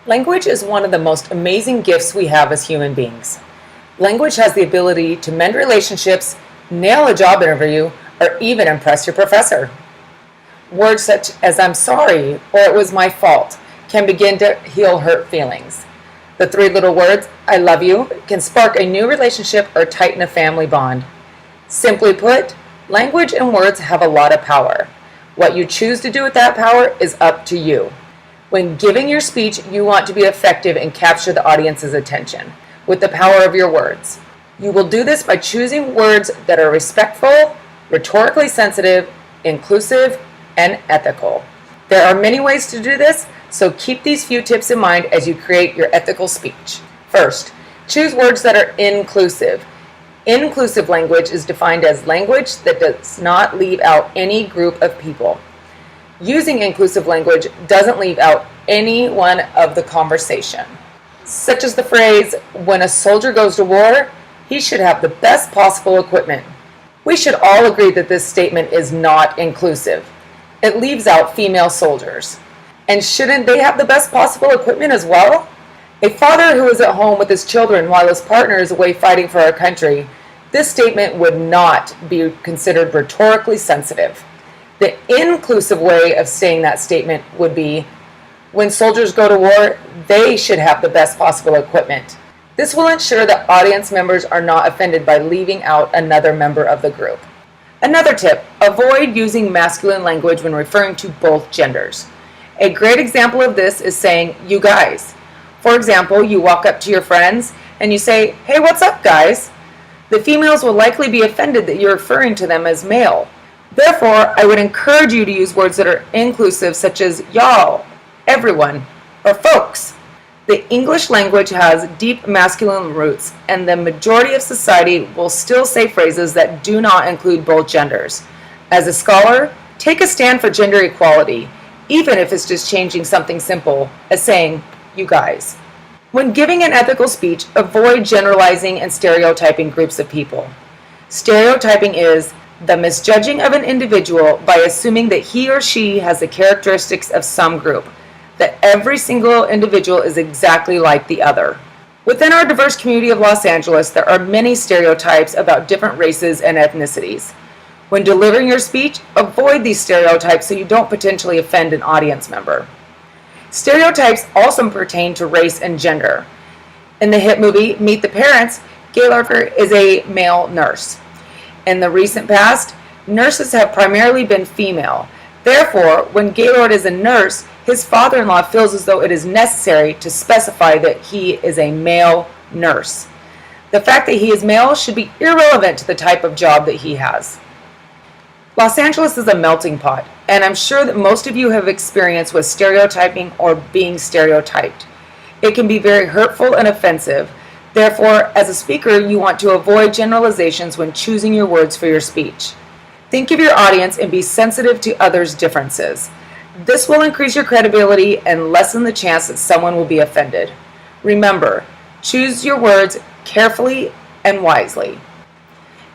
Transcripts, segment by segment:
Language is one of the most amazing gifts we have as human beings. Language has the ability to mend relationships, nail a job interview, or even impress your professor. Words such as "I'm sorry" or "it was my fault" can begin to heal hurt feelings. The three little words "I love you" can spark a new relationship or tighten a family bond. Simply put, language and words have a lot of power. What you choose to do with that power is up to you. When giving your speech, you want to be effective and capture the audience's attention with the power of your words. You will do this by choosing words that are respectful, rhetorically sensitive, inclusive, and ethical. There are many ways to do this, so keep these few tips in mind as you create your ethical speech. First, choose words that are inclusive. Inclusive language is defined as language that does not leave out any group of people. Using inclusive language doesn't leave out any one of the conversation, such as the phrase, "When a soldier goes to war, he should have the best possible equipment." We should all agree that this statement is not inclusive. It leaves out female soldiers. And shouldn't they have the best possible equipment as well? A father who is at home with his children while his partner is away fighting for our country, this statement would not be considered rhetorically sensitive. The inclusive way of saying that statement would be, "When soldiers go to war, they should have the best possible equipment." This will ensure that audience members are not offended by leaving out another member of the group. Another tip, avoid using masculine language when referring to both genders. A great example of this is saying, "you guys." For example, you walk up to your friends and you say, "Hey, what's up, guys?" The females will likely be offended that you're referring to them as male. Therefore, I would encourage you to use words that are inclusive, such as y'all, everyone, or folks. The English language has deep masculine roots, and the majority of society will still say phrases that do not include both genders. As a scholar, take a stand for gender equality, even if it's just changing something simple as saying, "you guys." When giving an ethical speech, avoid generalizing and stereotyping groups of people. Stereotyping is the misjudging of an individual by assuming that he or she has the characteristics of some group, that every single individual is exactly like the other. Within our diverse community of Los Angeles, there are many stereotypes about different races and ethnicities. When delivering your speech, avoid these stereotypes so you don't potentially offend an audience member. Stereotypes also pertain to race and gender. In the hit movie Meet the Parents, Gaylord is a male nurse. In the recent past, nurses have primarily been female. Therefore, when Gaylord is a nurse, his father-in-law feels as though it is necessary to specify that he is a male nurse. The fact that he is male should be irrelevant to the type of job that he has. Los Angeles is a melting pot, and I'm sure that most of you have experience with stereotyping or being stereotyped. It can be very hurtful and offensive. Therefore, as a speaker, you want to avoid generalizations when choosing your words for your speech. Think of your audience and be sensitive to others' differences. This will increase your credibility and lessen the chance that someone will be offended. Remember, choose your words carefully and wisely.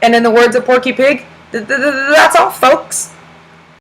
And in the words of Porky Pig, that's all, folks.